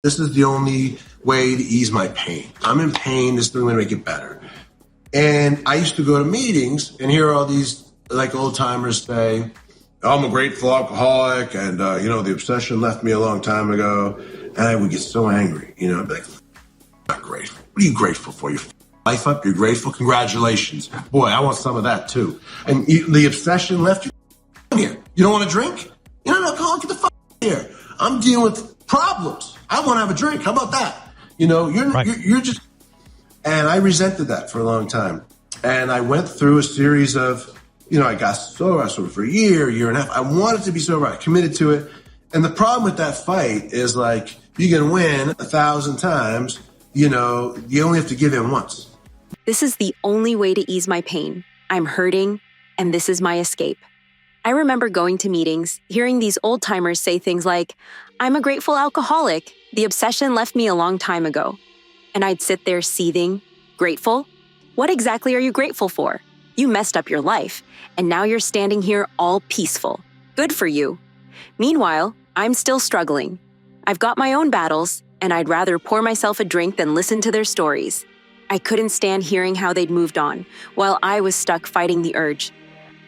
This is the only way to ease my pain. I'm in pain. This is the only way to make it better. And I used to go to meetings and hear all these like old timers say, I'm a grateful alcoholic, and the obsession left me a long time ago. And I would get so angry, I'd be like, I'm not grateful. What are you grateful for? Your life up? You're grateful? Congratulations. Boy, I want some of that too. And the obsession left you here. You don't want to drink? You're not an alcoholic. Get the fuck here. I'm dealing with problems. I want to have a drink. How about that? You're just, and I resented that for a long time. And I went through a series of, I got sober. I was sober for a year and a half. I wanted to be sober. I committed to it. And the problem with that fight is like, you can win 1,000 times, you only have to give in once. This is the only way to ease my pain. I'm hurting, and this is my escape. I remember going to meetings, hearing these old-timers say things like, I'm a grateful alcoholic. The obsession left me a long time ago. And I'd sit there seething. Grateful? What exactly are you grateful for? You messed up your life, and now you're standing here all peaceful. Good for you. Meanwhile, I'm still struggling. I've got my own battles, and I'd rather pour myself a drink than listen to their stories. I couldn't stand hearing how they'd moved on, while I was stuck fighting the urge.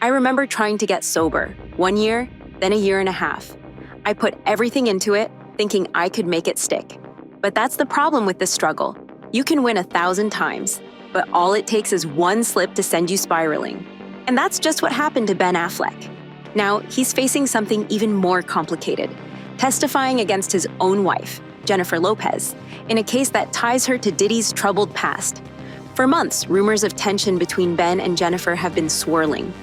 I remember trying to get sober, 1 year, then a year and a half. I put everything into it, thinking I could make it stick. But that's the problem with this struggle. You can win 1,000 times, but all it takes is one slip to send you spiraling. And that's just what happened to Ben Affleck. Now, he's facing something even more complicated, testifying against his own wife, Jennifer Lopez, in a case that ties her to Diddy's troubled past. For months, rumors of tension between Ben and Jennifer have been swirling.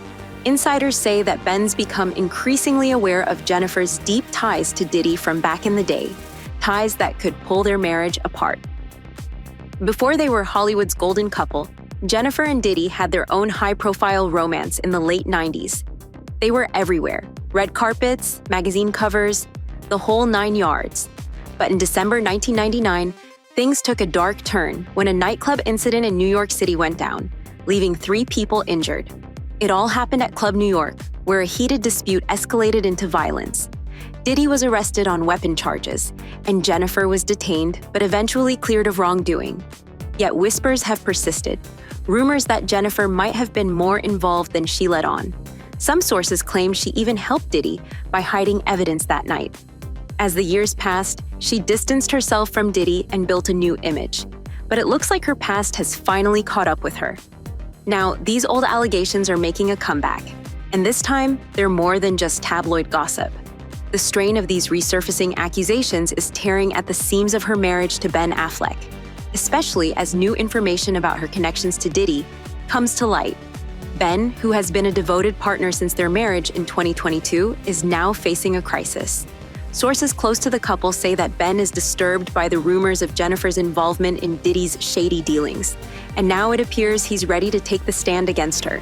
Insiders say that Ben's become increasingly aware of Jennifer's deep ties to Diddy from back in the day, ties that could pull their marriage apart. Before they were Hollywood's golden couple, Jennifer and Diddy had their own high-profile romance in the late 90s. They were everywhere: red carpets, magazine covers, the whole 9 yards. But in December 1999, things took a dark turn when a nightclub incident in New York City went down, leaving 3 people injured. It all happened at Club New York, where a heated dispute escalated into violence. Diddy was arrested on weapon charges, and Jennifer was detained but eventually cleared of wrongdoing. Yet whispers have persisted, rumors that Jennifer might have been more involved than she let on. Some sources claim she even helped Diddy by hiding evidence that night. As the years passed, she distanced herself from Diddy and built a new image. But it looks like her past has finally caught up with her. Now, these old allegations are making a comeback, and this time, they're more than just tabloid gossip. The strain of these resurfacing accusations is tearing at the seams of her marriage to Ben Affleck, especially as new information about her connections to Diddy comes to light. Ben, who has been a devoted partner since their marriage in 2022, is now facing a crisis. Sources close to the couple say that Ben is disturbed by the rumors of Jennifer's involvement in Diddy's shady dealings, and now it appears he's ready to take the stand against her.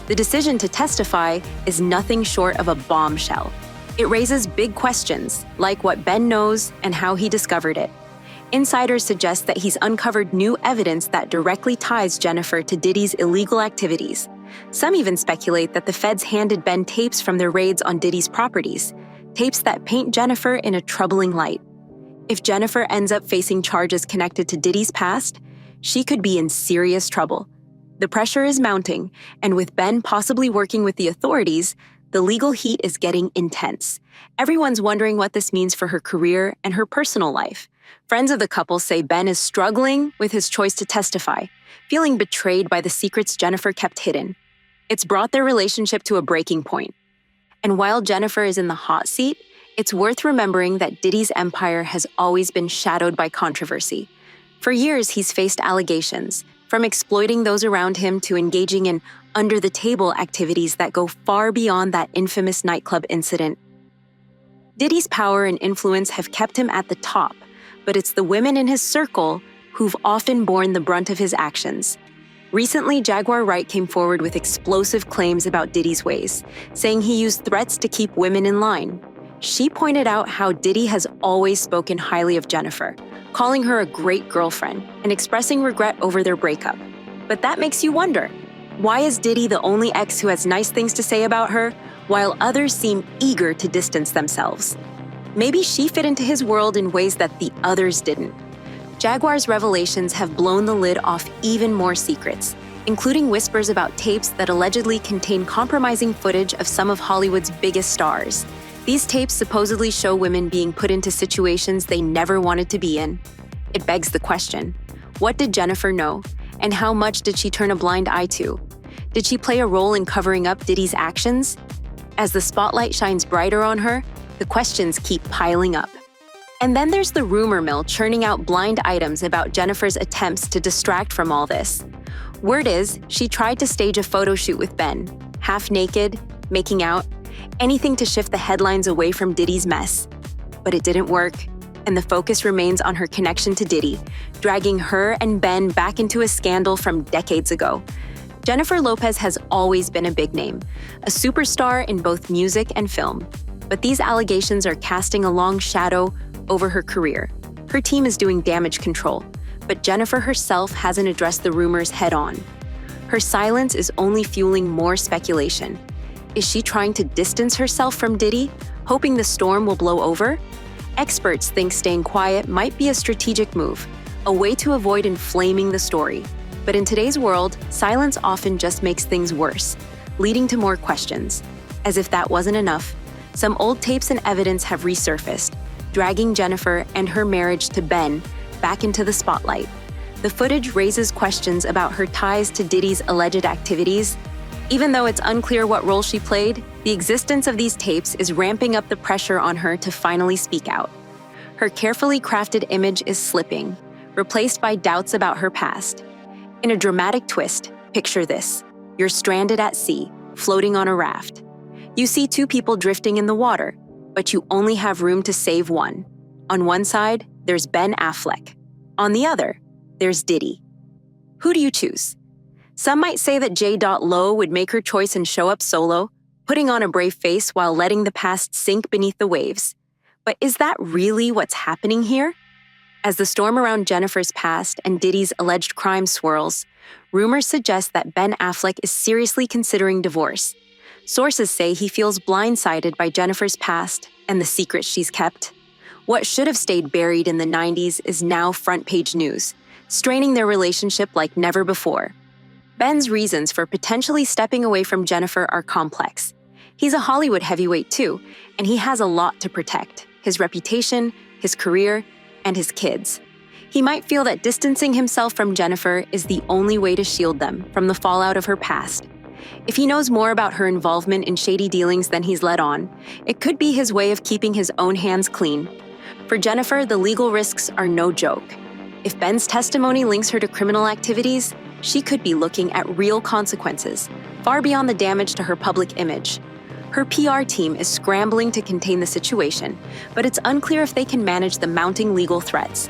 The decision to testify is nothing short of a bombshell. It raises big questions, like what Ben knows and how he discovered it. Insiders suggest that he's uncovered new evidence that directly ties Jennifer to Diddy's illegal activities. Some even speculate that the feds handed Ben tapes from their raids on Diddy's properties, tapes that paint Jennifer in a troubling light. If Jennifer ends up facing charges connected to Diddy's past, she could be in serious trouble. The pressure is mounting, and with Ben possibly working with the authorities, the legal heat is getting intense. Everyone's wondering what this means for her career and her personal life. Friends of the couple say Ben is struggling with his choice to testify, feeling betrayed by the secrets Jennifer kept hidden. It's brought their relationship to a breaking point. And while Jennifer is in the hot seat, it's worth remembering that Diddy's empire has always been shadowed by controversy. For years, he's faced allegations, from exploiting those around him to engaging in under-the-table activities that go far beyond that infamous nightclub incident. Diddy's power and influence have kept him at the top, but it's the women in his circle who've often borne the brunt of his actions. Recently, Jaguar Wright came forward with explosive claims about Diddy's ways, saying he used threats to keep women in line. She pointed out how Diddy has always spoken highly of Jennifer, calling her a great girlfriend and expressing regret over their breakup. But that makes you wonder, why is Diddy the only ex who has nice things to say about her, while others seem eager to distance themselves? Maybe she fit into his world in ways that the others didn't. Jaguar's revelations have blown the lid off even more secrets, including whispers about tapes that allegedly contain compromising footage of some of Hollywood's biggest stars. These tapes supposedly show women being put into situations they never wanted to be in. It begs the question, what did Jennifer know, and how much did she turn a blind eye to? Did she play a role in covering up Diddy's actions? As the spotlight shines brighter on her, the questions keep piling up. And then there's the rumor mill churning out blind items about Jennifer's attempts to distract from all this. Word is, she tried to stage a photo shoot with Ben, half naked, making out, anything to shift the headlines away from Diddy's mess. But it didn't work, and the focus remains on her connection to Diddy, dragging her and Ben back into a scandal from decades ago. Jennifer Lopez has always been a big name, a superstar in both music and film. But these allegations are casting a long shadow over her career. Her team is doing damage control, but Jennifer herself hasn't addressed the rumors head-on. Her silence is only fueling more speculation. Is she trying to distance herself from Diddy, hoping the storm will blow over? Experts think staying quiet might be a strategic move, a way to avoid inflaming the story. But in today's world, silence often just makes things worse, leading to more questions. As if that wasn't enough, some old tapes and evidence have resurfaced, dragging Jennifer and her marriage to Ben back into the spotlight. The footage raises questions about her ties to Diddy's alleged activities. Even though it's unclear what role she played, the existence of these tapes is ramping up the pressure on her to finally speak out. Her carefully crafted image is slipping, replaced by doubts about her past. In a dramatic twist, picture this. You're stranded at sea, floating on a raft. You see two people drifting in the water, but you only have room to save one. On one side, there's Ben Affleck. On the other, there's Diddy. Who do you choose? Some might say that J. Lo would make her choice and show up solo, putting on a brave face while letting the past sink beneath the waves. But is that really what's happening here? As the storm around Jennifer's past and Diddy's alleged crime swirls, rumors suggest that Ben Affleck is seriously considering divorce. Sources say he feels blindsided by Jennifer's past and the secrets she's kept. What should have stayed buried in the 90s is now front-page news, straining their relationship like never before. Ben's reasons for potentially stepping away from Jennifer are complex. He's a Hollywood heavyweight too, and he has a lot to protect: his reputation, his career, and his kids. He might feel that distancing himself from Jennifer is the only way to shield them from the fallout of her past. If he knows more about her involvement in shady dealings than he's let on, it could be his way of keeping his own hands clean. For Jennifer, the legal risks are no joke. If Ben's testimony links her to criminal activities, she could be looking at real consequences, far beyond the damage to her public image. Her PR team is scrambling to contain the situation, but it's unclear if they can manage the mounting legal threats.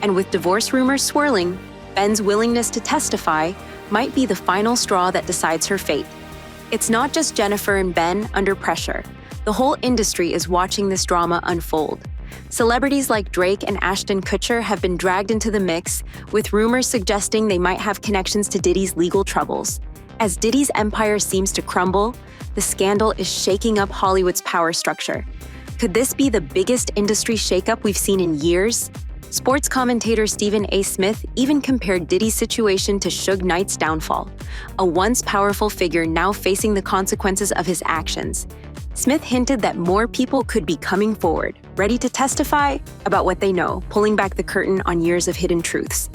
And with divorce rumors swirling, Ben's willingness to testify might be the final straw that decides her fate. It's not just Jennifer and Ben under pressure. The whole industry is watching this drama unfold. Celebrities like Drake and Ashton Kutcher have been dragged into the mix, with rumors suggesting they might have connections to Diddy's legal troubles. As Diddy's empire seems to crumble, the scandal is shaking up Hollywood's power structure. Could this be the biggest industry shakeup we've seen in years? Sports commentator Stephen A. Smith even compared Diddy's situation to Suge Knight's downfall, a once powerful figure now facing the consequences of his actions. Smith hinted that more people could be coming forward, ready to testify about what they know, pulling back the curtain on years of hidden truths.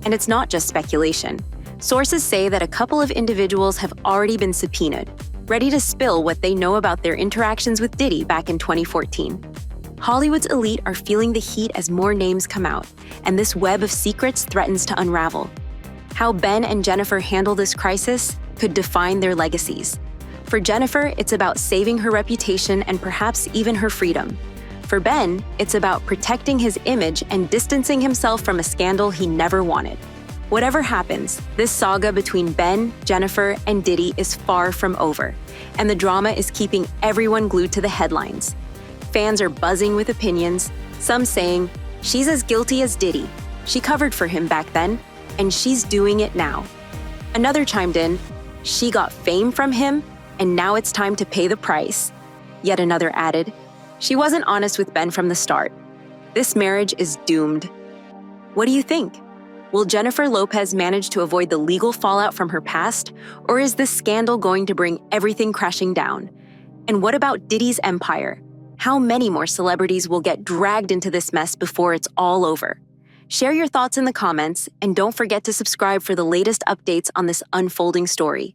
And it's not just speculation. Sources say that a couple of individuals have already been subpoenaed, ready to spill what they know about their interactions with Diddy back in 2014. Hollywood's elite are feeling the heat as more names come out, and this web of secrets threatens to unravel. How Ben and Jennifer handle this crisis could define their legacies. For Jennifer, it's about saving her reputation and perhaps even her freedom. For Ben, it's about protecting his image and distancing himself from a scandal he never wanted. Whatever happens, this saga between Ben, Jennifer, and Diddy is far from over, and the drama is keeping everyone glued to the headlines. Fans are buzzing with opinions, some saying, "She's as guilty as Diddy. She covered for him back then, and she's doing it now." Another chimed in, "She got fame from him, and now it's time to pay the price." Yet another added, She wasn't honest with Ben from the start. This marriage is doomed. What do you think? Will Jennifer Lopez manage to avoid the legal fallout from her past, or is this scandal going to bring everything crashing down? And what about Diddy's empire? How many more celebrities will get dragged into this mess before it's all over? Share your thoughts in the comments, and don't forget to subscribe for the latest updates on this unfolding story.